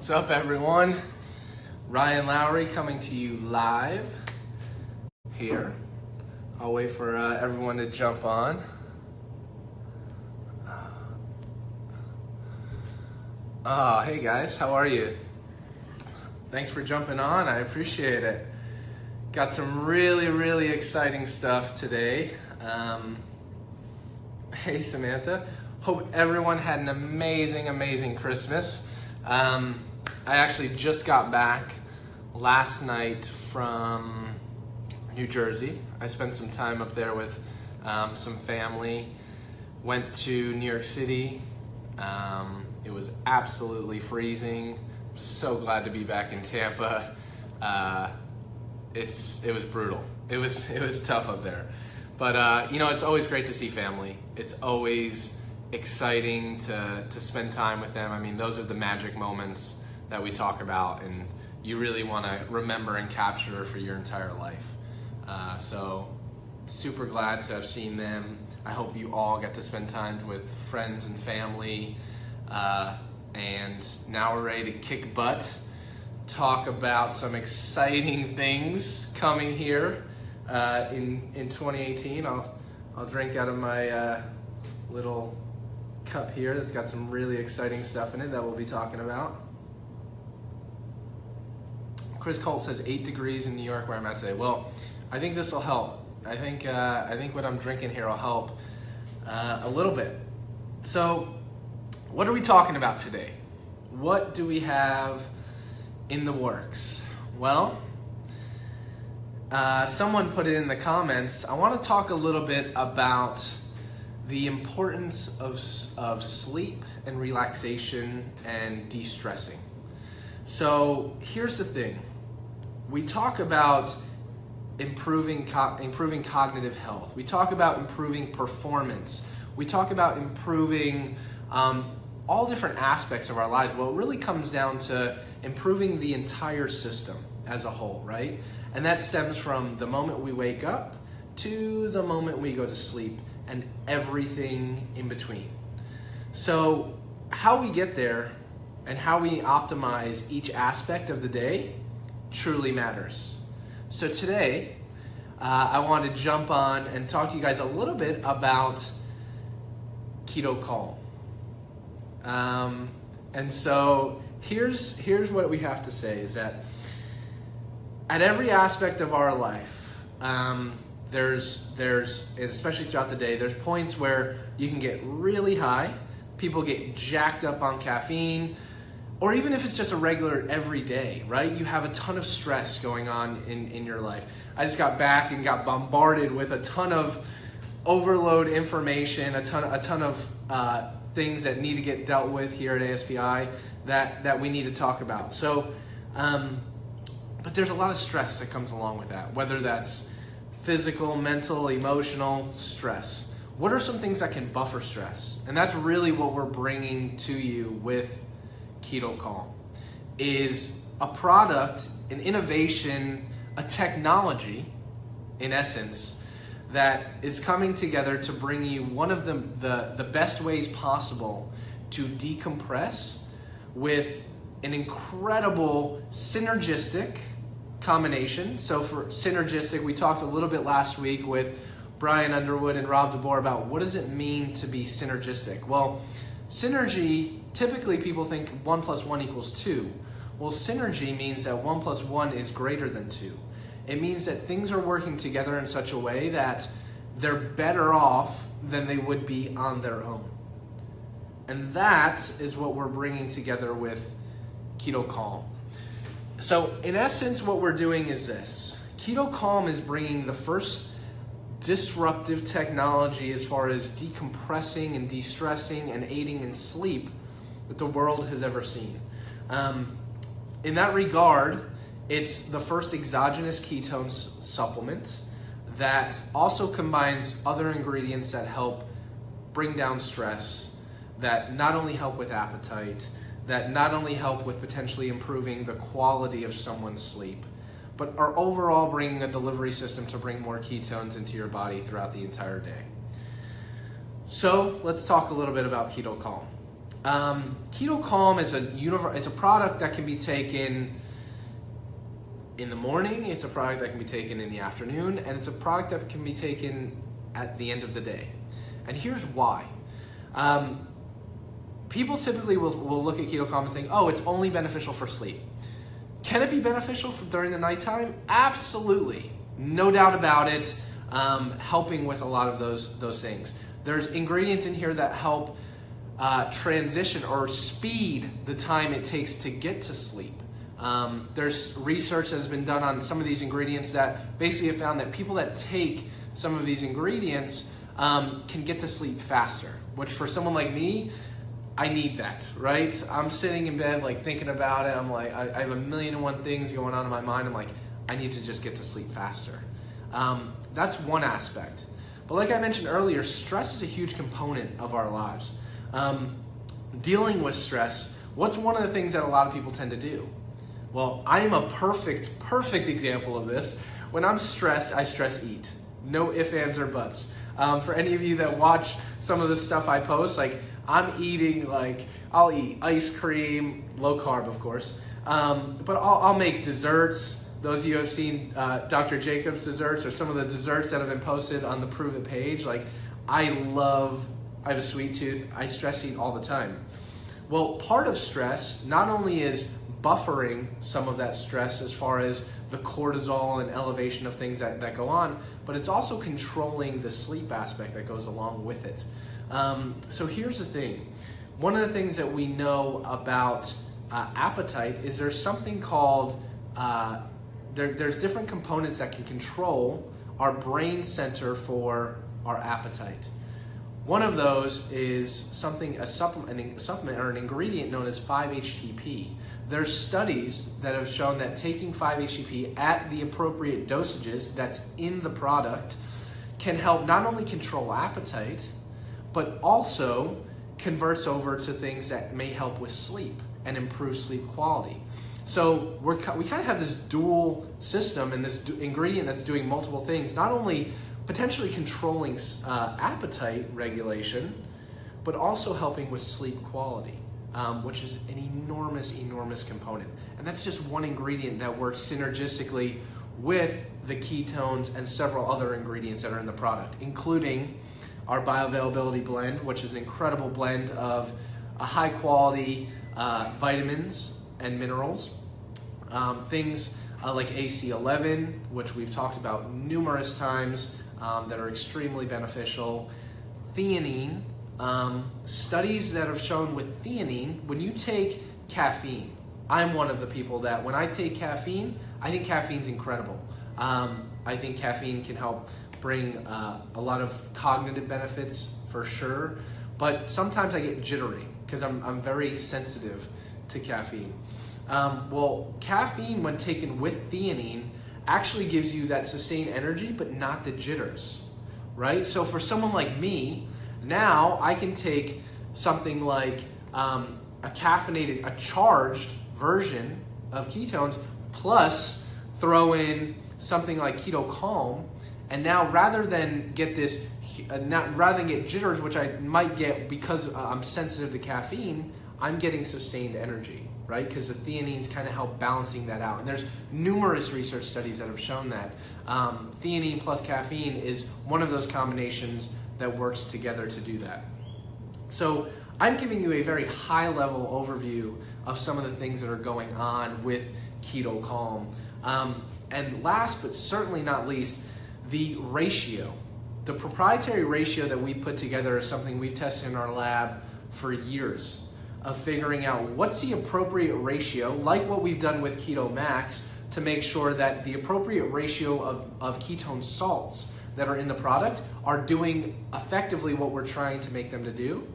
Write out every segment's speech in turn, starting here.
What's up, everyone? Ryan Lowery coming to you live here. I'll wait for everyone to jump on. Hey guys, how are you? Thanks for jumping on. I appreciate it. Got some really exciting stuff today. Hey Samantha. Hope everyone had an amazing Christmas. I actually just got back last night from New Jersey. I spent some time up there with some family. Went to New York City. It was absolutely freezing. So glad to be back in Tampa. It was brutal. It was tough up there. But it's always great to see family. It's always exciting to spend time with them. I mean, those are the magic moments that we talk about, and you really want to remember and capture for your entire life. So super glad to have seen them. I hope you all get to spend time with friends and family. And now we're ready to kick butt, talk about some exciting things coming here in 2018. I'll drink out of my little cup here that's got some really exciting stuff in it that we'll be talking about. Chris Colt says 8 degrees in New York where I'm at today. Well, I think this will help. I think what I'm drinking here will help a little bit. So what are we talking about today? What do we have in the works? Well, someone put it in the comments. I want to talk a little bit about the importance of sleep and relaxation and de-stressing. So here's the thing. We talk about improving cognitive health. We talk about improving performance. We talk about improving all different aspects of our lives. Well, it really comes down to improving the entire system as a whole, right? And that stems from the moment we wake up to the moment we go to sleep and everything in between. So how we get there and how we optimize each aspect of the day truly matters. So today, I want to jump on and talk to you guys a little bit about Keto Calm. And so here's what we have to say is that at every aspect of our life, there's especially throughout the day, there's points where you can get really high. People get jacked up on caffeine, or even if it's just a regular everyday, right? You have a ton of stress going on in your life. I just got back and got bombarded with a ton of overload information, a ton of things that need to get dealt with here at ASPI that we need to talk about. So, but there's a lot of stress that comes along with that, whether that's physical, mental, emotional stress. What are some things that can buffer stress? And that's really what we're bringing to you with Keto Calm, is a product, an innovation, a technology, in essence, that is coming together to bring you one of the best ways possible to decompress with an incredible synergistic combination. So for synergistic, we talked a little bit last week with Brian Underwood and Rob DeBoer about what does it mean to be synergistic. Well, synergy, typically people think 1 + 1 = 2. Well, synergy means that 1 + 1 is greater than 2. It means that things are working together in such a way that they're better off than they would be on their own. And that is what we're bringing together with Keto Calm. So in essence, what we're doing is this. Keto Calm is bringing the first disruptive technology as far as decompressing and de-stressing and aiding in sleep that the world has ever seen. In that regard, it's the first exogenous ketones supplement that also combines other ingredients that help bring down stress, that not only help with appetite, that not only help with potentially improving the quality of someone's sleep, but are overall bringing a delivery system to bring more ketones into your body throughout the entire day. So let's talk a little bit about Keto Calm. Keto Calm is a product that can be taken in the morning, it's a product that can be taken in the afternoon, and it's a product that can be taken at the end of the day. And here's why. People typically will look at Keto Calm and think, oh, it's only beneficial for sleep. Can it be beneficial during the nighttime? Absolutely. No doubt about it, helping with a lot of those things. There's ingredients in here that help transition or speed the time it takes to get to sleep. There's research that has been done on some of these ingredients that basically have found that people that take some of these ingredients can get to sleep faster, which for someone like me, I need that, right? I'm sitting in bed like thinking about it. I'm like, I have a million and one things going on in my mind. I'm like, I need to just get to sleep faster. That's one aspect. But like I mentioned earlier, stress is a huge component of our lives. Dealing with stress, what's one of the things that a lot of people tend to do? Well, I'm a perfect example of this. When I'm stressed, I stress eat. No ifs, ands, or buts. For any of you that watch some of the stuff I post, like I'm eating, like I'll eat ice cream, low carb of course, but I'll make desserts. Those of you who have seen Dr. Jacob's desserts or some of the desserts that have been posted on the Prove It page, like I have a sweet tooth, I stress eat all the time. Well, part of stress not only is buffering some of that stress as far as the cortisol and elevation of things that go on, but it's also controlling the sleep aspect that goes along with it. So here's the thing. One of the things that we know about appetite is there's something called, there's different components that can control our brain center for our appetite. One of those is a supplement or an ingredient known as 5-HTP. There's studies that have shown that taking 5-HTP at the appropriate dosages that's in the product can help not only control appetite, but also converts over to things that may help with sleep and improve sleep quality. So we kind of have this dual system and this ingredient that's doing multiple things, not only potentially controlling appetite regulation, but also helping with sleep quality, which is an enormous component. And that's just one ingredient that works synergistically with the ketones and several other ingredients that are in the product, including our bioavailability blend, which is an incredible blend of high quality vitamins and minerals. Things like AC11, which we've talked about numerous times, that are extremely beneficial. Theanine, studies that have shown with theanine, when you take caffeine, I'm one of the people that when I take caffeine, I think caffeine's incredible. I think caffeine can help bring a lot of cognitive benefits for sure, but sometimes I get jittery because I'm very sensitive to caffeine. Well, caffeine when taken with theanine actually gives you that sustained energy, but not the jitters, right? So for someone like me, now I can take something like a charged version of ketones, plus throw in something like Keto Calm, and now rather than get jitters, which I might get because I'm sensitive to caffeine, I'm getting sustained energy, right? Because the theanines kind of help balancing that out. And there's numerous research studies that have shown that theanine plus caffeine is one of those combinations that works together to do that. So I'm giving you a very high level overview of some of the things that are going on with Keto Calm. And last but certainly not least, the ratio. The proprietary ratio that we put together is something we've tested in our lab for years, of figuring out what's the appropriate ratio, like what we've done with Keto Max, to make sure that the appropriate ratio of ketone salts that are in the product are doing effectively what we're trying to make them to do.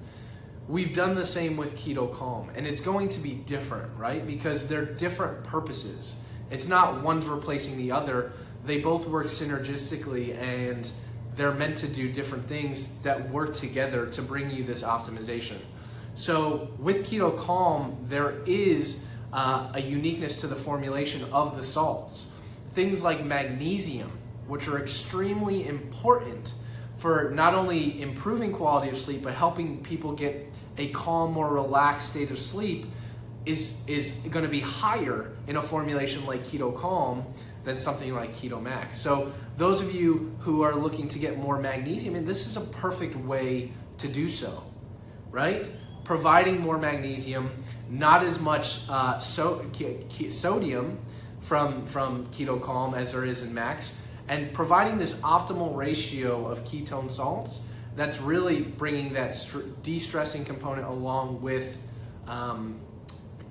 We've done the same with Keto Calm, and it's going to be different, right? Because they're different purposes. It's not one's replacing the other. They both work synergistically, and they're meant to do different things that work together to bring you this optimization. So with Keto Calm, there is a uniqueness to the formulation of the salts. Things like magnesium, which are extremely important for not only improving quality of sleep, but helping people get a calm, more relaxed state of sleep is going to be higher in a formulation like Keto Calm than something like Keto Max. So those of you who are looking to get more magnesium, and this is a perfect way to do so, right? Providing more magnesium, not as much sodium from Keto Calm as there is in Max, and providing this optimal ratio of ketone salts that's really bringing that de-stressing component along with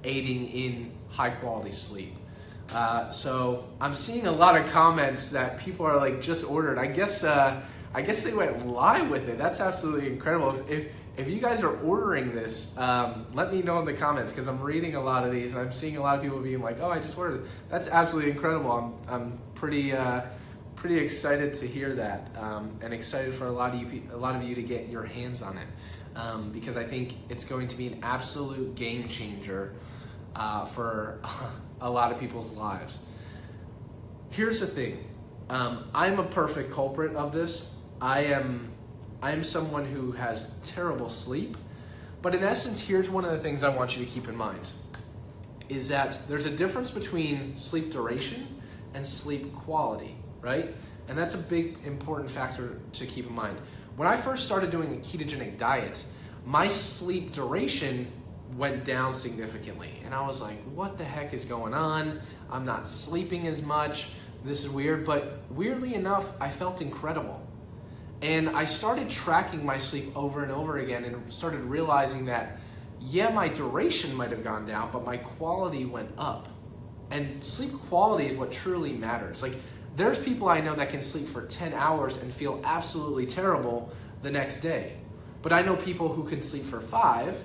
aiding in high quality sleep. So I'm seeing a lot of comments that people are like, just ordered. I guess they went live with it. That's absolutely incredible. If you guys are ordering this, let me know in the comments, because I'm reading a lot of these and I'm seeing a lot of people being like, oh, I just ordered it. That's absolutely incredible. I'm pretty excited to hear that, and excited for a lot of you to get your hands on it, because I think it's going to be an absolute game changer for a lot of people's lives. Here's the thing. I'm a perfect culprit of this. I am someone who has terrible sleep, but in essence, here's one of the things I want you to keep in mind, is that there's a difference between sleep duration and sleep quality, right? And that's a big important factor to keep in mind. When I first started doing a ketogenic diet, my sleep duration went down significantly. And I was like, what the heck is going on? I'm not sleeping as much. This is weird. But weirdly enough, I felt incredible. And I started tracking my sleep over and over again and started realizing that, yeah, my duration might have gone down, but my quality went up. And sleep quality is what truly matters. Like, there's people I know that can sleep for 10 hours and feel absolutely terrible the next day. But I know people who can sleep for 5,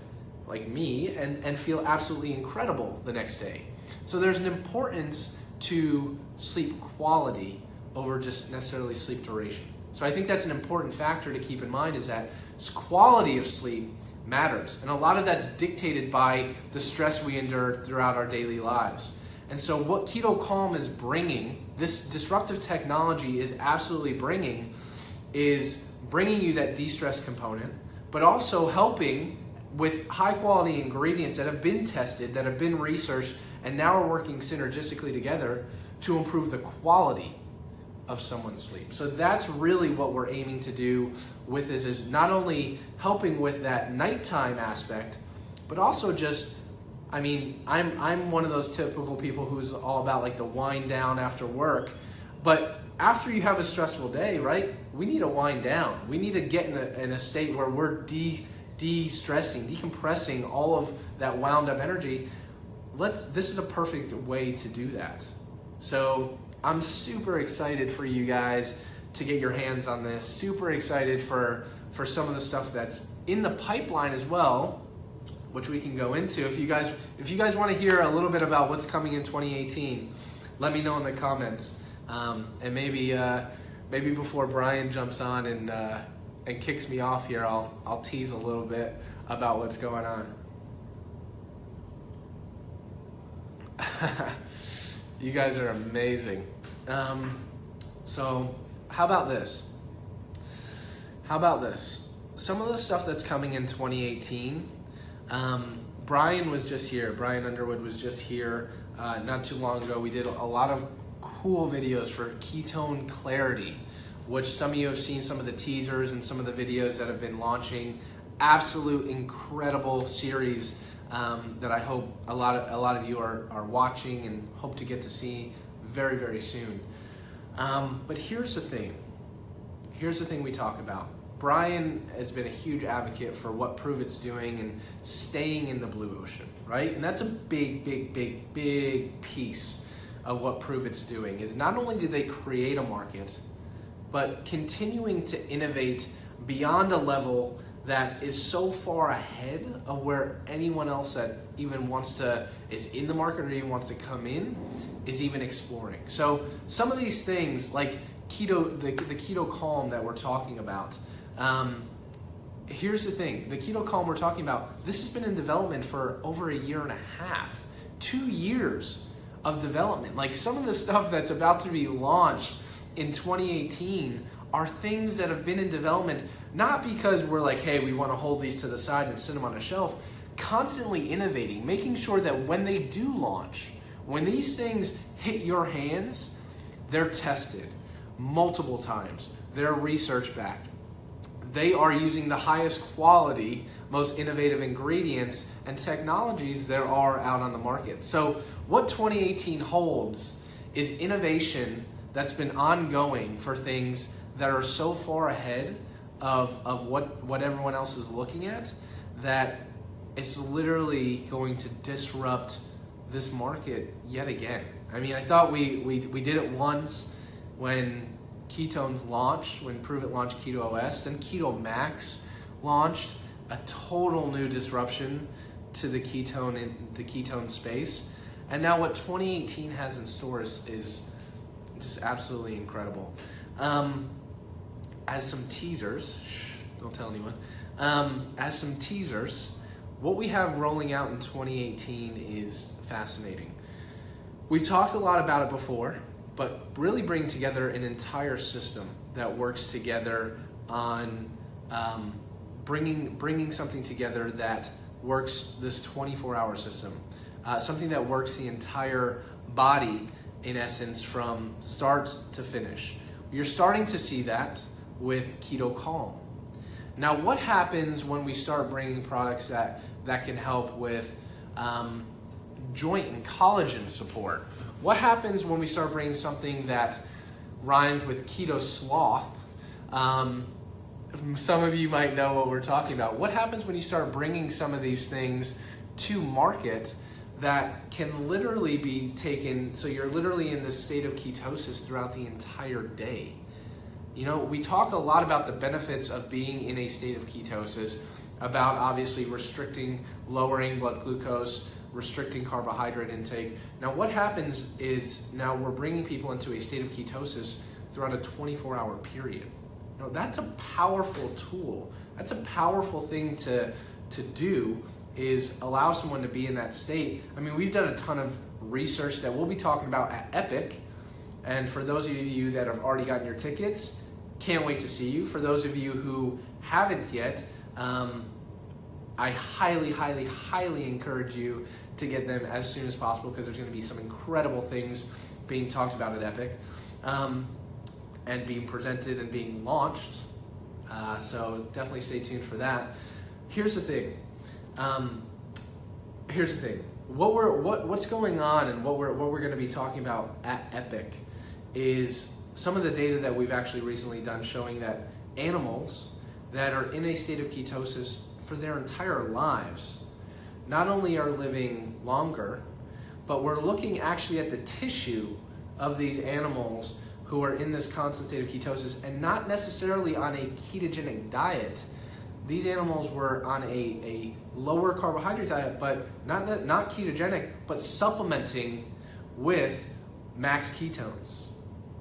like me, and feel absolutely incredible the next day. So there's an importance to sleep quality over just necessarily sleep duration. So I think that's an important factor to keep in mind, is that quality of sleep matters. And a lot of that's dictated by the stress we endure throughout our daily lives. And so what Keto Calm is bringing, this disruptive technology is absolutely bringing you that de-stress component, but also helping with high quality ingredients that have been tested, that have been researched, and now are working synergistically together to improve the quality of someone's sleep. So that's really what we're aiming to do with this, is not only helping with that nighttime aspect, but also just, I mean, I'm one of those typical people who's all about like the wind down after work, but after you have a stressful day, right, we need to wind down. We need to get in a state where we're de-stressing, decompressing all of that wound up energy. This is a perfect way to do that. So I'm super excited for you guys to get your hands on this. Super excited for some of the stuff that's in the pipeline as well, which we can go into. If you guys want to hear a little bit about what's coming in 2018, let me know in the comments. And maybe before Brian jumps on and kicks me off here, I'll tease a little bit about what's going on. You guys are amazing. So how about this? Some of the stuff that's coming in 2018, Brian was just here. Brian Underwood was just here not too long ago. We did a lot of cool videos for ketone clarity, which some of you have seen some of the teasers and some of the videos that have been launching. Absolute incredible series that I hope a lot of you are watching and hope to get to see very, very soon. But here's the thing we talk about. Brian has been a huge advocate for what Prove It's doing and staying in the blue ocean, right? And that's a big, big, big, big piece of what Prove It's doing, is not only did they create a market, but continuing to innovate beyond a level that is so far ahead of where anyone else that even is in the market or even wants to come in is even exploring. So some of these things like keto, the Keto Calm that we're talking about, here's the thing, the Keto Calm we're talking about, this has been in development for over 1.5 years, 2 years of development. Like some of the stuff that's about to be launched in 2018 are things that have been in development, not because we're like, hey, we want to hold these to the side and sit them on a shelf, constantly innovating, making sure that when they do launch, when these things hit your hands, they're tested multiple times. They're research backed. They are using the highest quality, most innovative ingredients and technologies there are out on the market. So what 2018 holds is innovation that's been ongoing for things that are so far ahead of what everyone else is looking at, that it's literally going to disrupt this market yet again. I mean, I thought we did it once when ketones launched, when Prove It launched Keto OS, then Keto Max launched, a total new disruption to the ketone space. And now what 2018 has in store is just absolutely incredible. As some teasers, don't tell anyone, as some teasers, what we have rolling out in 2018 is fascinating. We've talked a lot about it before, but really bring together an entire system that works together on bringing something together that works, this 24-hour system, something that works the entire body, in essence, from start to finish. You're starting to see that with Keto Calm. Now, what happens when we start bringing products that can help with joint and collagen support? What happens when we start bringing something that rhymes with keto sloth? Some of you might know what we're talking about. What happens when you start bringing some of these things to market that can literally be taken, so you're literally in this state of ketosis throughout the entire day? You know, we talk a lot about the benefits of being in a state of ketosis, about obviously restricting, lowering blood glucose, restricting carbohydrate intake. Now what happens is, now we're bringing people into a state of ketosis throughout a 24-hour period. Now that's a powerful tool. That's a powerful thing to do, is allow someone to be in that state. I mean, we've done a ton of research that we'll be talking about at Epic. And for those of you that have already gotten your tickets, can't wait to see you. For those of you who haven't yet, I highly, highly, highly encourage you to get them as soon as possible, because there's going to be some incredible things being talked about at Epic and being presented and being launched. So definitely stay tuned for that. Here's the thing. What's going on, and what we're going to be talking about at Epic is some of the data that we've actually recently done, showing that animals that are in a state of ketosis for their entire lives not only are living longer, but we're looking actually at the tissue of these animals who are in this constant state of ketosis and not necessarily on a ketogenic diet. These animals were on a lower carbohydrate diet, but not ketogenic, but supplementing with max ketones,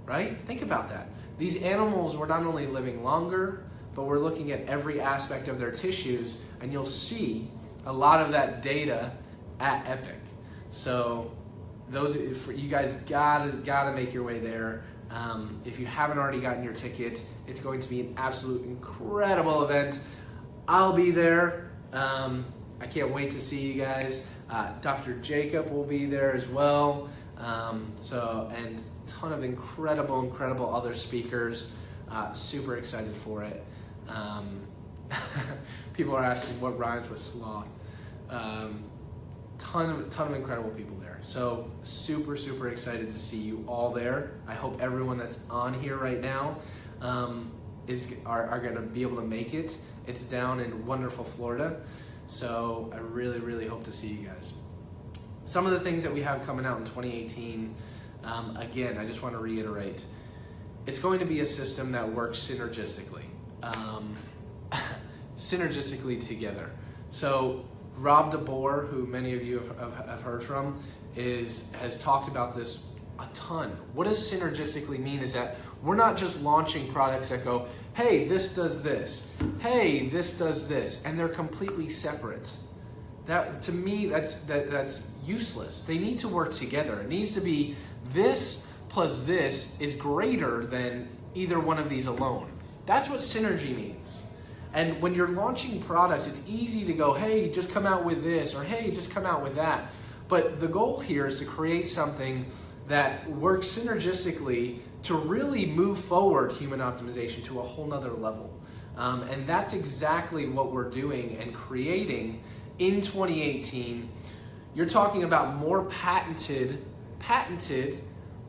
right? Think about that. These animals were not only living longer, but we're looking at every aspect of their tissues, and you'll see a lot of that data at Epic. So you guys gotta make your way there. If you haven't already gotten your ticket, it's going to be an absolute incredible event. I'll be there. I can't wait to see you guys. Dr. Jacob will be there as well. And a ton of incredible other speakers. Super excited for it. People are asking what rhymes with sloth. Ton of incredible people there. So super excited to see you all there. I hope everyone that's on here right now are going to be able to make it. It's down in wonderful Florida. So I really hope to see you guys. Some of the things that we have coming out in 2018, again, I just want to reiterate, it's going to be a system that works synergistically. Synergistically together. So Rob DeBoer, who many of you have heard from, has talked about this a ton. What does synergistically mean is that we're not just launching products that go, hey, this does this, hey, this does this, and they're completely separate. That, to me, that's useless. They need to work together. It needs to be this plus this is greater than either one of these alone. That's what synergy means. And when you're launching products, it's easy to go, hey, just come out with this, or hey, just come out with that. But the goal here is to create something that works synergistically to really move forward human optimization to a whole nother level. And that's exactly what we're doing and creating in 2018. You're talking about more patented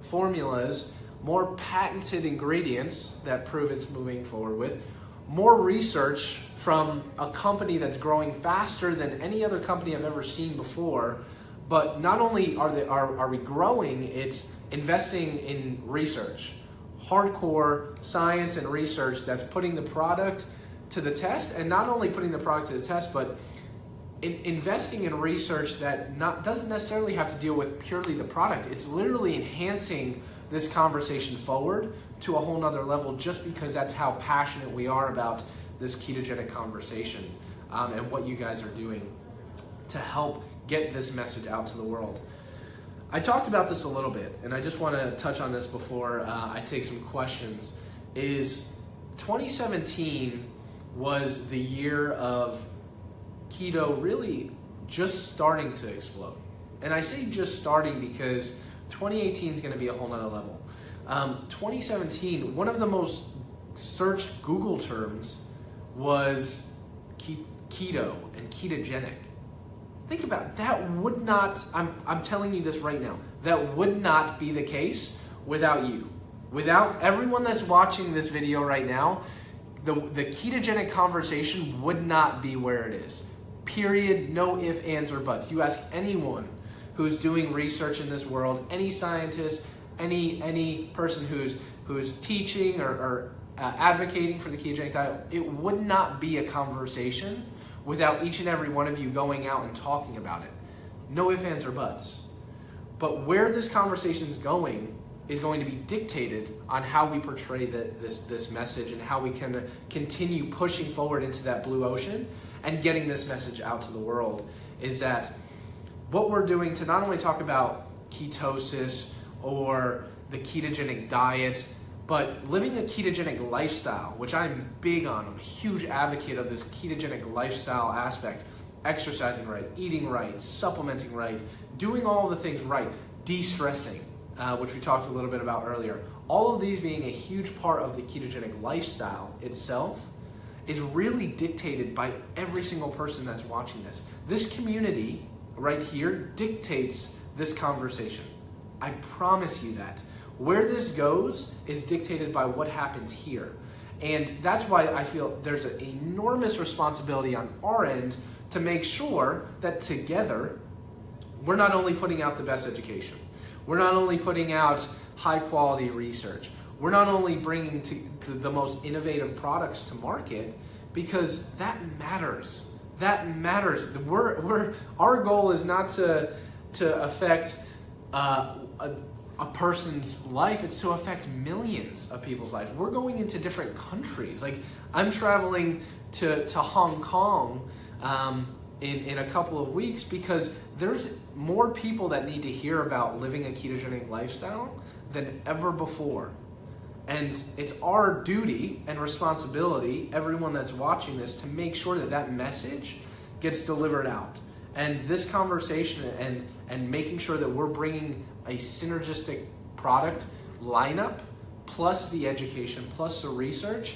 formulas, more patented ingredients that prove it's moving forward with, more research from a company that's growing faster than any other company I've ever seen before. But not only are we growing, it's investing in research, hardcore science and research that's putting the product to the test, and not only putting the product to the test, but investing in research that doesn't necessarily have to deal with purely the product. It's literally enhancing this conversation forward to a whole nother level, just because that's how passionate we are about this ketogenic conversation, and what you guys are doing to help get this message out to the world. I talked about this a little bit, and I just want to touch on this before I take some questions. Is 2017 was the year of keto really just starting to explode. And I say just starting because 2018 is going to be a whole nother level. 2017, one of the most searched Google terms was keto and ketogenic. Think about it. That would not, I'm telling you this right now, that would not be the case without you. Without everyone that's watching this video right now, the ketogenic conversation would not be where it is. Period, no ifs, ands, or buts. You ask anyone who's doing research in this world, any scientist, any person who's teaching or advocating for the ketogenic diet, it would not be a conversation without each and every one of you going out and talking about it. No ifs, ands, or buts. But where this conversation is going to be dictated on how we portray this message, and how we can continue pushing forward into that blue ocean and getting this message out to the world. Is that what we're doing to not only talk about ketosis or the ketogenic diet, but living a ketogenic lifestyle, which I'm big on. I'm a huge advocate of this ketogenic lifestyle aspect. Exercising right, eating right, supplementing right, doing all the things right, de-stressing, which we talked a little bit about earlier. All of these being a huge part of the ketogenic lifestyle itself is really dictated by every single person that's watching this. This community right here dictates this conversation. I promise you that. Where this goes is dictated by what happens here. And that's why I feel there's an enormous responsibility on our end to make sure that together, we're not only putting out the best education, we're not only putting out high quality research, we're not only bringing the most innovative products to market, because that matters. That matters. Our goal is not to affect a person's life, it's to affect millions of people's lives. We're going into different countries. Like, I'm traveling to Hong Kong in a couple of weeks, because there's more people that need to hear about living a ketogenic lifestyle than ever before. And it's our duty and responsibility, everyone that's watching this, to make sure that that message gets delivered out. And this conversation and making sure that we're bringing a synergistic product lineup, plus the education, plus the research,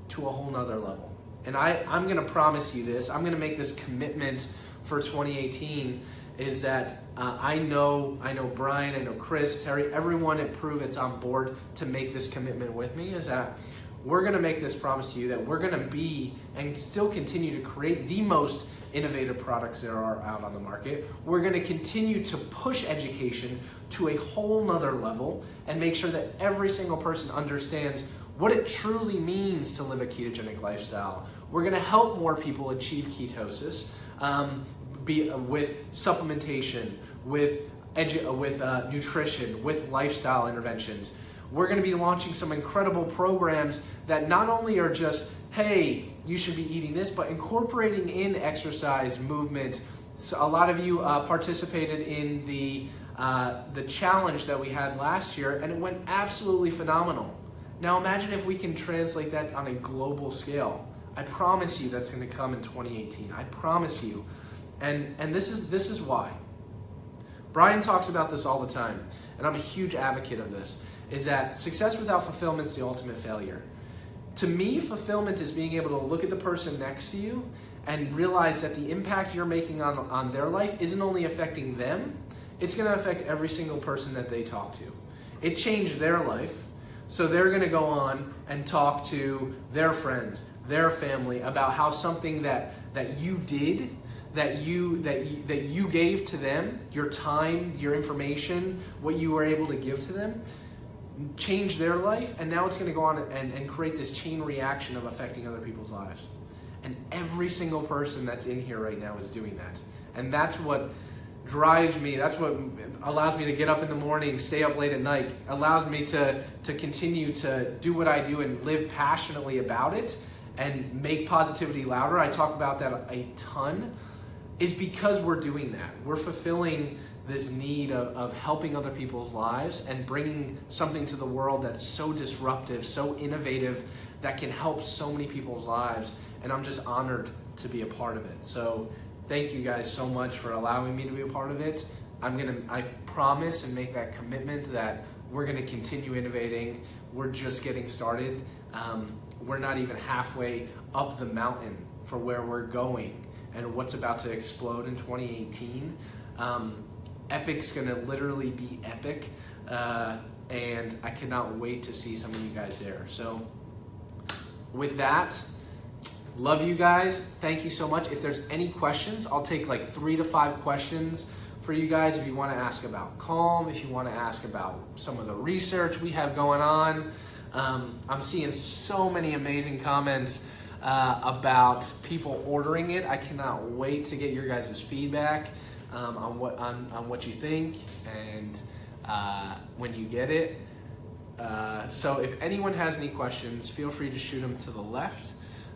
to a whole nother level. And I'm going to promise you this. I'm going to make this commitment for 2018, is that I know Brian, I know Chris, Terry, everyone at Prove It's on board to make this commitment with me, is that we're going to make this promise to you that we're going to be and still continue to create the most innovative products there are out on the market. We're going to continue to push education to a whole nother level and make sure that every single person understands what it truly means to live a ketogenic lifestyle. We're going to help more people achieve ketosis, with supplementation, with nutrition, with lifestyle interventions. We're going to be launching some incredible programs that not only are just, hey, you should be eating this, but incorporating in exercise, movement. So a lot of you participated in the challenge that we had last year, and it went absolutely phenomenal. Now imagine if we can translate that on a global scale. I promise you that's going to come in 2018. I promise you. And this is why. Brian talks about this all the time, and I'm a huge advocate of this, is that success without fulfillment is the ultimate failure. To me, fulfillment is being able to look at the person next to you and realize that the impact you're making on their life isn't only affecting them, it's going to affect every single person that they talk to. It changed their life, so they're going to go on and talk to their friends, their family about how something that you did, that you gave to them, your time, your information, what you were able to give to them, changed their life, and now it's going to go on and create this chain reaction of affecting other people's lives. And every single person that's in here right now is doing that. And that's what drives me, that's what allows me to get up in the morning, stay up late at night, allows me to continue to do what I do and live passionately about it and make positivity louder. I talk about that a ton, is because we're doing that. We're fulfilling this need of helping other people's lives and bringing something to the world that's so disruptive, so innovative, that can help so many people's lives. And I'm just honored to be a part of it. So thank you guys so much for allowing me to be a part of it. I promise and make that commitment that we're gonna continue innovating. We're just getting started. We're not even halfway up the mountain for where we're going and what's about to explode in 2018. Epic's gonna literally be epic, and I cannot wait to see some of you guys there. So with that, love you guys. Thank you so much. If there's any questions, I'll take like 3 to 5 questions for you guys. If you want to ask about Calm, if you want to ask about some of the research we have going on. I'm seeing so many amazing comments about people ordering it. I cannot wait to get your guys' feedback on what you think and when you get it. So if anyone has any questions, feel free to shoot them to the left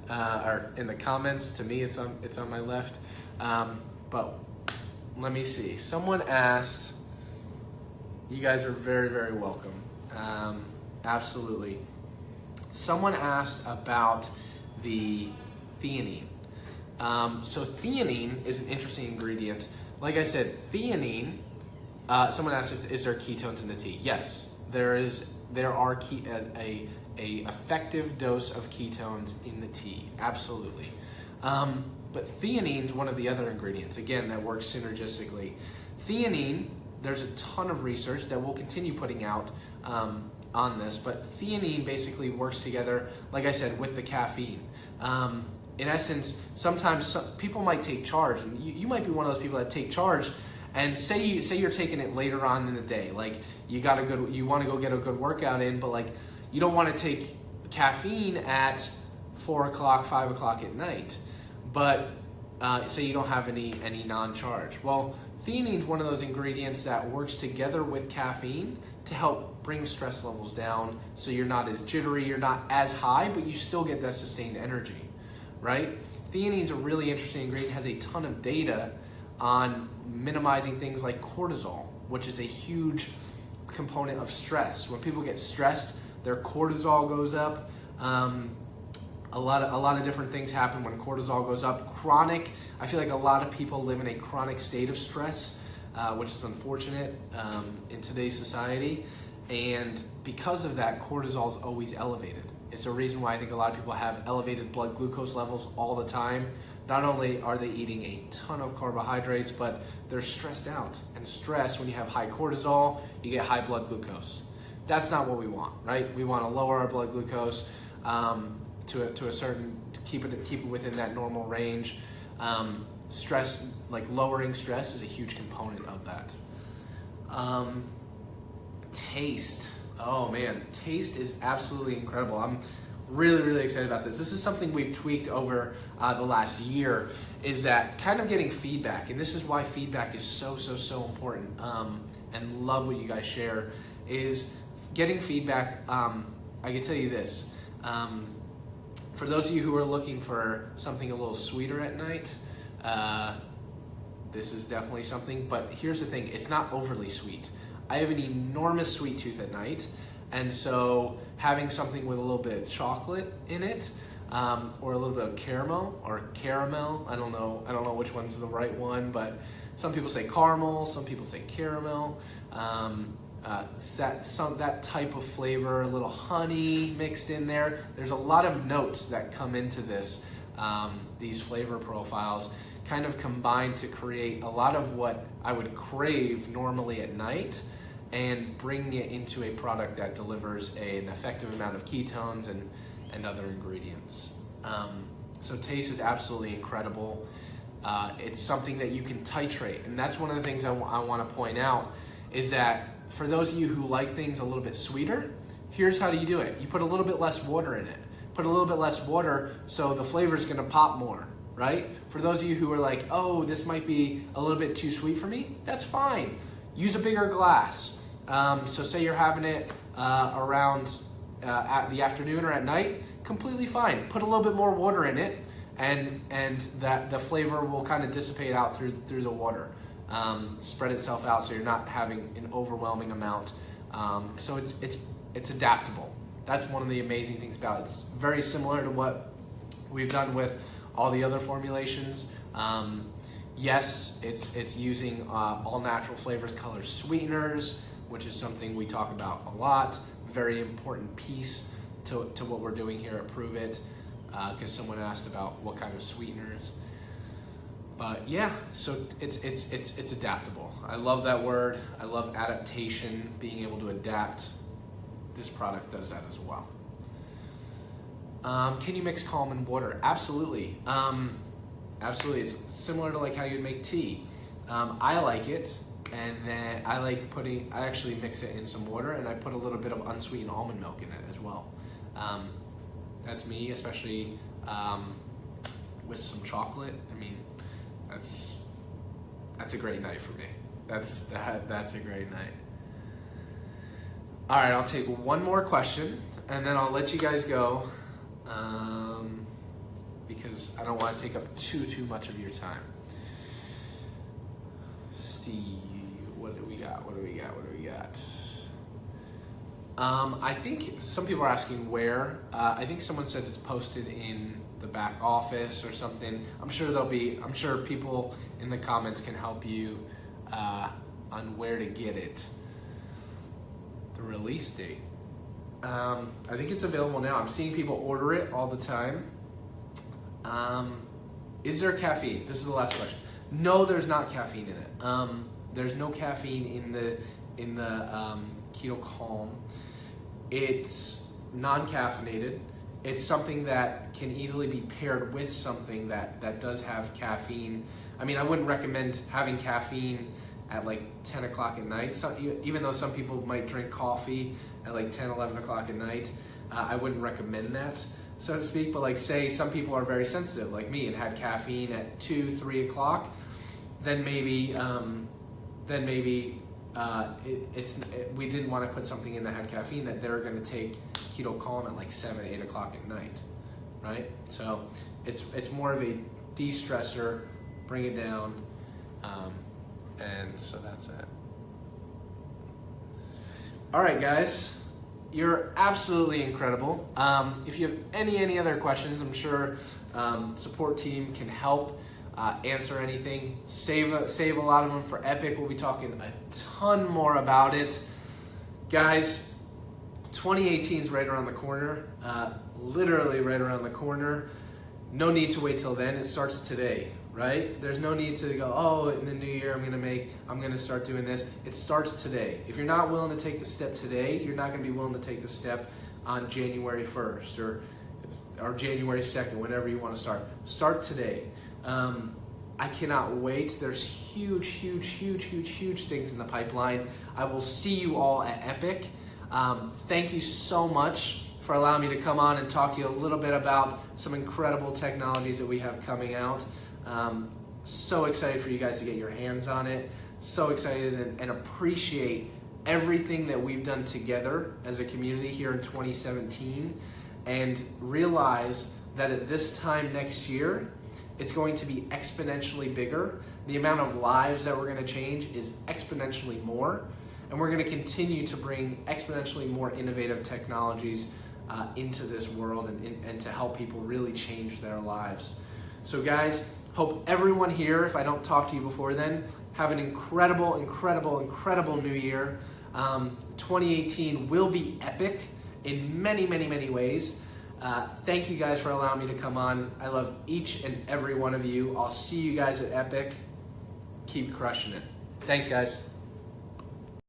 or in the comments. To me, it's on my left. But let me see. Someone asked. You guys are very, very welcome. Absolutely. Someone asked about the theanine. So theanine is an interesting ingredient. Like I said, theanine. Someone asked, is there ketones in the tea? Yes, there is. There are a effective dose of ketones in the tea. Absolutely. But theanine is one of the other ingredients, again, that works synergistically. Theanine, there's a ton of research that we'll continue putting out on this, but theanine basically works together, like I said, with the caffeine. In essence, sometimes people might take charge, and you might be one of those people that take charge, and say you're taking it later on in the day, like you want to go get a good workout in, but like you don't want to take caffeine at 4 o'clock, 5 o'clock at night, but say you don't have any non-charge. Well, theanine is one of those ingredients that works together with caffeine to help bring stress levels down, so you're not as jittery, you're not as high, but you still get that sustained energy, right? Theanine is a really interesting ingredient, has a ton of data on minimizing things like cortisol, which is a huge component of stress. When people get stressed, their cortisol goes up. A lot of different things happen when cortisol goes up. I feel like a lot of people live in a chronic state of stress, which is unfortunate in today's society. And because of that, cortisol is always elevated. It's a reason why I think a lot of people have elevated blood glucose levels all the time. Not only are they eating a ton of carbohydrates, but they're stressed out. And stress, when you have high cortisol, you get high blood glucose. That's not what we want, right? We want to lower our blood glucose to a certain, keep it within that normal range. Stress, like lowering stress, is a huge component of that. Taste. Oh man, taste is absolutely incredible. I'm really, really excited about this. This is something we've tweaked over the last year, is that kind of getting feedback. And this is why feedback is so important, and love what you guys share, is getting feedback. I can tell you this, for those of you who are looking for something a little sweeter at night, this is definitely something, but here's the thing, it's not overly sweet. I have an enormous sweet tooth at night, And so having something with a little bit of chocolate in it, or a little bit of caramel, I don't know which one's the right one, but some people say caramel, some people say caramel. That type of flavor, a little honey mixed in there. There's a lot of notes that come into this, these flavor profiles, kind of combined to create a lot of what I would crave normally at night, and bring it into a product that delivers an effective amount of ketones and other ingredients. So taste is absolutely incredible. It's something that you can titrate, and that's one of the things I want to point out, is that for those of you who like things a little bit sweeter, here's how you do it. You put a little bit less water in it. Put a little bit less water so the flavor is going to pop more, right? For those of you who are like, oh, this might be a little bit too sweet for me, that's fine. Use a bigger glass. So say you're having it around at the afternoon or at night, completely fine. Put a little bit more water in it, and that the flavor will kind of dissipate out through the water. Spread itself out so you're not having an overwhelming amount. So it's adaptable. That's one of the amazing things about it. It's very similar to what we've done with all the other formulations. Yes, it's using all natural flavors, colors, sweeteners, which is something we talk about a lot. Very important piece to what we're doing here at Prove It, because someone asked about what kind of sweeteners. But yeah, so it's adaptable. I love that word. I love adaptation, being able to adapt. This product does that as well. Can you mix Calm in water? Absolutely. Absolutely. It's similar to like how you'd make tea. I like it, and then I actually mix it in some water, and I put a little bit of unsweetened almond milk in it as well. That's me, especially with some chocolate. I mean, that's a great night for me. That's a great night. All right, I'll take one more question, and then I'll let you guys go, because I don't want to take up too much of your time. Steve, what do we got? I think some people are asking where. I think someone said it's posted in the back office or something. I'm sure people in the comments can help you on where to get it. The release date. I think it's available now. I'm seeing people order it all the time. Is there caffeine? This is the last question. No, there's not caffeine in it. There's no caffeine in the Keto Calm. It's non-caffeinated. It's something that can easily be paired with something that does have caffeine. I mean, I wouldn't recommend having caffeine at like 10 o'clock at night. So, even though some people might drink coffee at like 10, 11 o'clock at night, I wouldn't recommend that, so to speak. But like, say some people are very sensitive like me and had caffeine at 2, 3 o'clock, then maybe we didn't want to put something in that had caffeine that they're going to take Keto Calm at like 7, 8 o'clock at night, right? So it's more of a de-stressor, bring it down, and so that's it. All right, guys, you're absolutely incredible. If you have any other questions, I'm sure support team can help answer anything. Save a lot of them for Epic. We'll be talking a ton more about it. Guys, 2018 is right around the corner, literally right around the corner. No need to wait till then. It starts today, right? There's no need to go, oh, in the new year I'm gonna start doing this. It starts today. If you're not willing to take the step today, you're not gonna be willing to take the step on January 1st or January 2nd, whenever you want to start. Start today. I cannot wait. There's huge things in the pipeline. I will see you all at Epic. Thank you so much for allowing me to come on and talk to you a little bit about some incredible technologies that we have coming out. So excited for you guys to get your hands on it. So excited and appreciate everything that we've done together as a community here in 2017, and realize that at this time next year, it's going to be exponentially bigger. The amount of lives that we're going to change is exponentially more. and we're going to continue to bring exponentially more innovative technologies into this world and to help people really change their lives. So guys, hope everyone here, if I don't talk to you before then, have an incredible, incredible, incredible new year. 2018 will be epic in many, many, many ways. Thank you guys for allowing me to come on. I love each and every one of you. I'll see you guys at Epic. Keep crushing it. Thanks, guys.